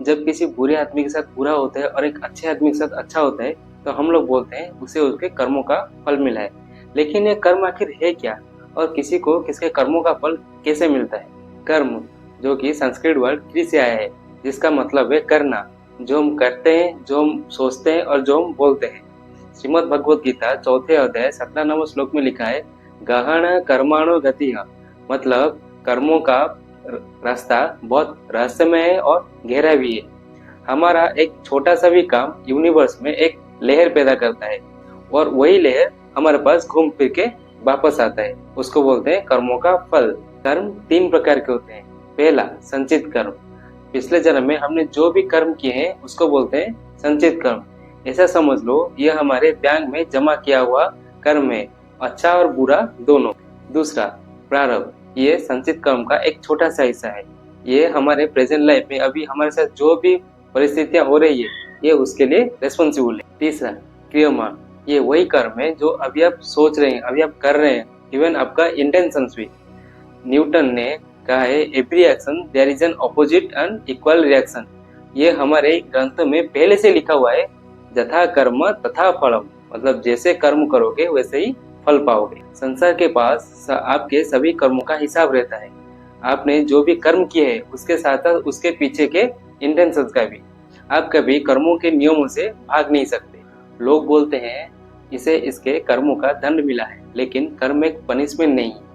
जब किसी बुरे आदमी के साथ बुरा होता है और एक अच्छे आदमी के साथ अच्छा होता है, तो हम लोग बोलते हैं उसे उसके कर्मों का फल मिला है। लेकिन ये कर्म आखिर है क्या, और किसी को किसके कर्मों का फल कैसे मिलता है? कर्म, जो कि संस्कृत वर्ड क्रि से आया है, जिसका मतलब है करना, जो हम करते हैं, जो हम सोचते हैं और जो हम बोलते हैं। श्रीमद् भगवत गीता चौथे अध्याय 17वें श्लोक में लिखा है, गहन कर्माणो गति, मतलब कर्मों का रास्ता बहुत रहस्यमय है और गहरा भी है। हमारा एक छोटा सा भी काम यूनिवर्स में एक लहर पैदा करता है, और वही लहर हमारे पास घूम फिर के वापस आता है। उसको बोलते हैं कर्मों का फल। कर्म 3 प्रकार के होते हैं। पहला, संचित कर्म। पिछले जन्म में हमने जो भी कर्म किए हैं उसको बोलते हैं संचित कर्म। ऐसा समझ लो, यह हमारे बैंक में जमा किया हुआ कर्म है, अच्छा और बुरा दोनों। दूसरा, प्रारब्ध। ये संचित कर्म का एक छोटा सा हिस्सा है। ये हमारे प्रेजेंट लाइफ में अभी हमारे साथ जो भी परिस्थितियां हो रही है, ये उसके लिए रेस्पॉन्सिबल है। तीसरा, क्रियमान। ये वही कर्म है जो अभी आप सोच रहे हैं, अभी आप कर रहे हैं, इवन आपका इंटेंशंस भी। न्यूटन ने कहा है, every action there is an opposite and equal reaction. ये हमारे ग्रंथों में पहले से लिखा हुआ है, यथा कर्म तथा फलम, मतलब जैसे कर्म करोगे वैसे ही फल पाओगे। संसार के पास आपके सभी कर्मों का हिसाब रहता है। आपने जो भी कर्म किए हैं उसके साथ साथ उसके पीछे के इंटेंशंस का भी। आप कभी कर्मों के नियमों से भाग नहीं सकते। लोग बोलते हैं इसे इसके कर्मों का दंड मिला है, लेकिन कर्म एक पनिशमेंट नहीं है।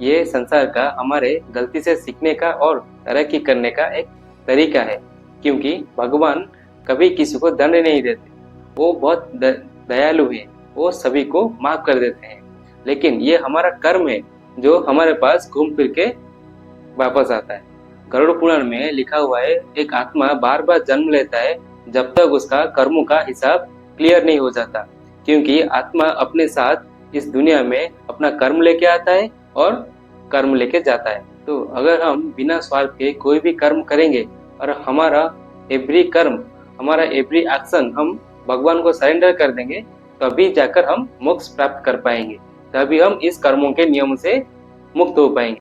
ये संसार का हमारे गलती से सीखने का और तरक्की करने का एक तरीका है, क्योंकि भगवान कभी किसी को दंड नहीं देते। वो बहुत दयालु है, वो सभी को माफ कर देते हैं। लेकिन ये हमारा कर्म है जो हमारे पास घूम फिर के वापस आता है। गरुड़ पुराण में लिखा हुआ है, एक आत्मा बार बार जन्म लेता है जब तक उसका कर्मों का हिसाब क्लियर नहीं हो जाता, क्योंकि आत्मा अपने साथ इस दुनिया में अपना कर्म लेके आता है और कर्म लेके जाता है। तो अगर हम बिना स्वार्थ के कोई भी कर्म करेंगे और हमारा एवरी कर्म, हमारा एवरी एक्शन हम भगवान को सरेंडर कर देंगे, तभी जाकर हम मोक्ष प्राप्त कर पाएंगे, तभी हम इस कर्मों के नियम से मुक्त हो पाएंगे।